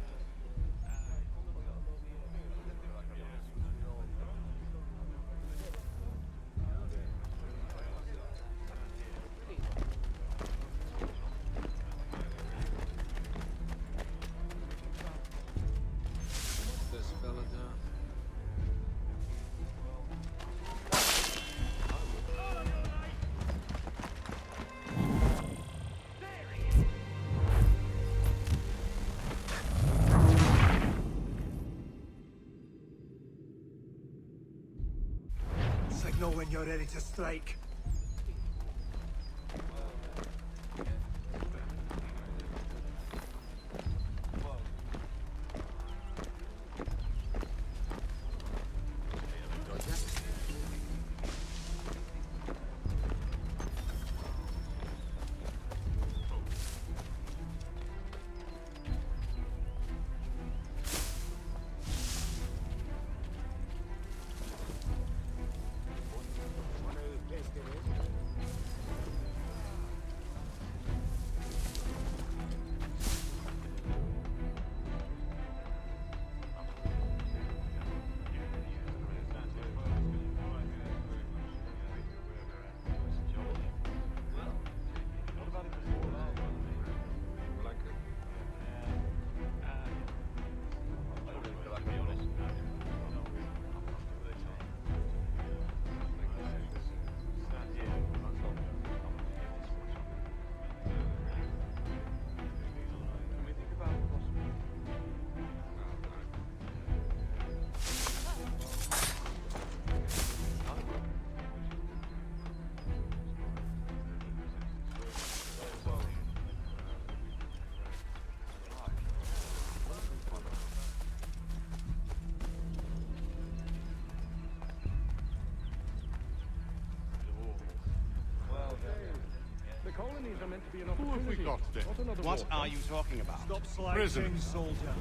This fella down. Signal when you're ready to strike. The colonies are meant to be an opportunity. Not another What war. are you talking about? Stop slouching, Prisoners. soldier.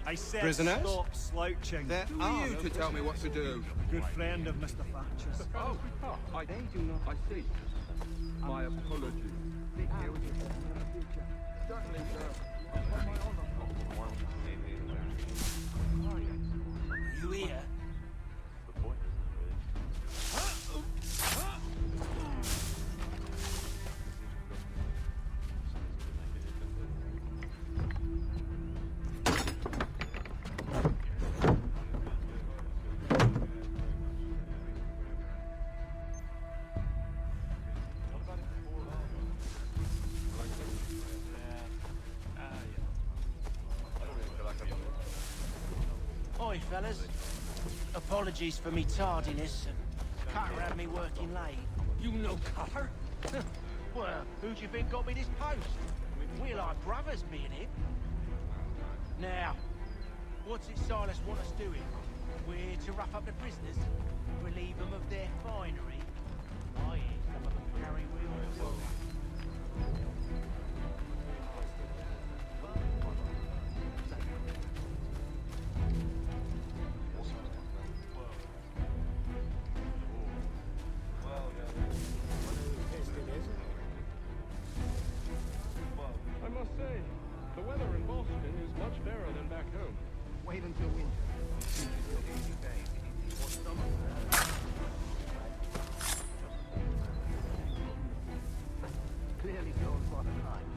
I said Prisoners? stop slouching. There Who are you no to tell me what to do? Good friend of Mr. Thatcher's. They do not. I see. My apologies. Certainly, You here? Oi, fellas. Apologies for me tardiness. Cutter had me working late. You know Cutter? Well, who do you think got me this post? We're like brothers, me and him. Now, what's it Silas want us doing? We're here to rough up the prisoners, relieve them of their finery. I hear some of them carry wheels. I must say, the weather in Boston is much fairer than back home. Wait until winter. Clearly knows what a time.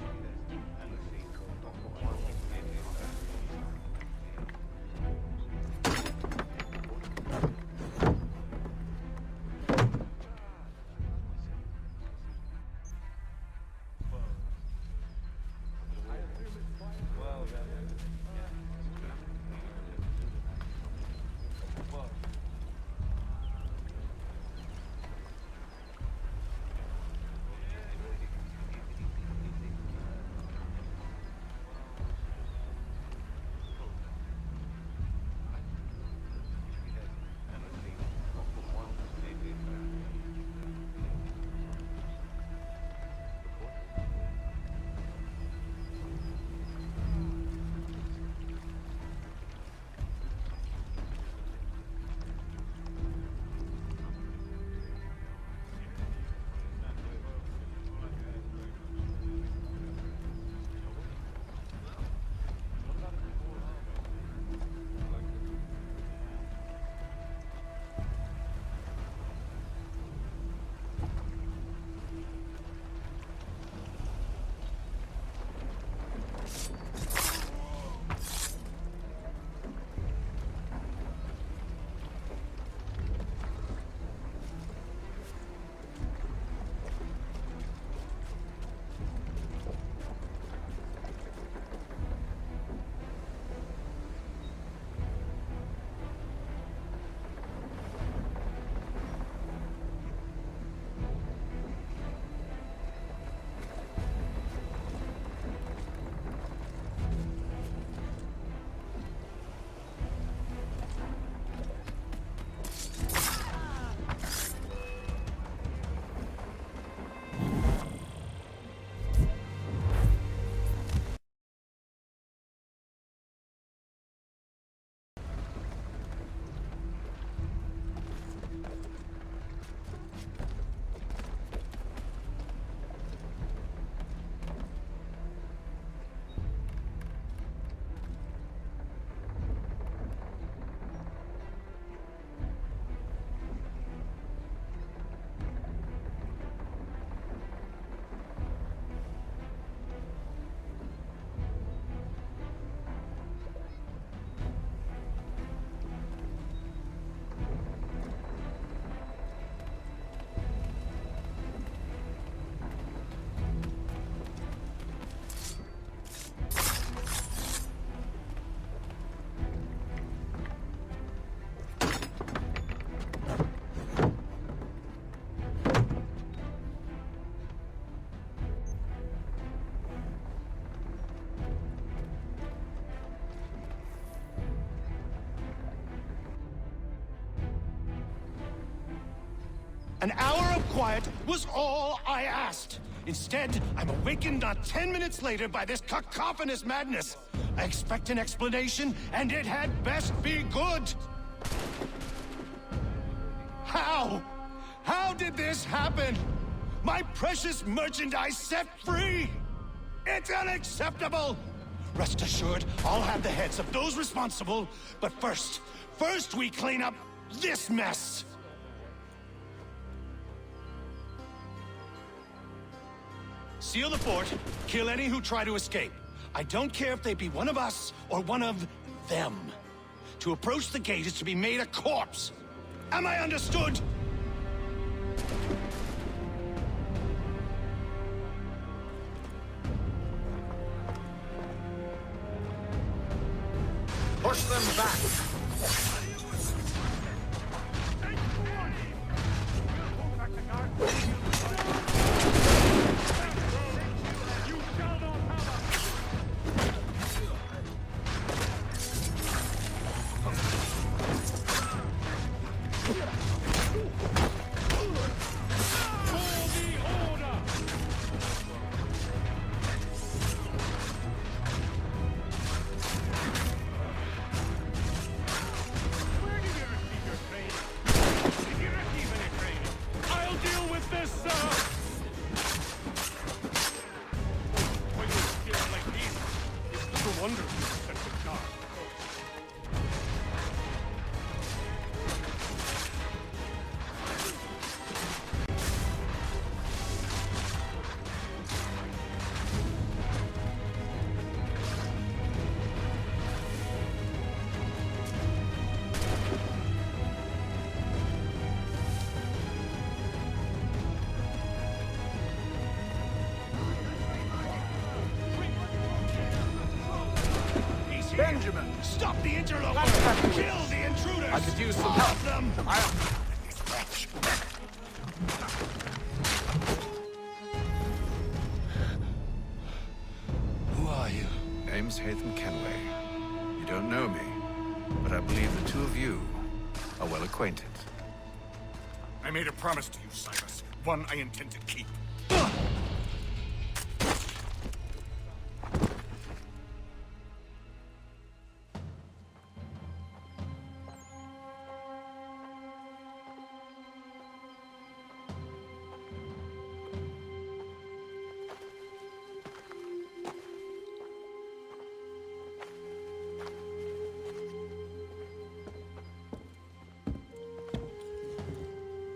An hour of quiet was all I asked. Instead, I'm awakened not 10 minutes later by this cacophonous madness. I expect an explanation, and it had best be good. How? How did this happen? My precious merchandise set free! It's unacceptable! Rest assured, I'll have the heads of those responsible, but first we clean up this mess! Seal the fort, kill any who try to escape. I don't care if they be one of us or one of them. To approach the gate is to be made a corpse. Am I understood? Push them back! Benjamin, stop the interloper! Kill the intruders! I could use some help. Them! Who are you? Name's Hatham Kenway. You don't know me, but I believe the two of you are well acquainted. I made a promise to you, Cyrus. One I intend to keep.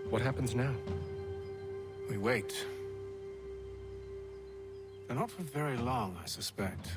What happens now? We wait. But not for very long, I suspect.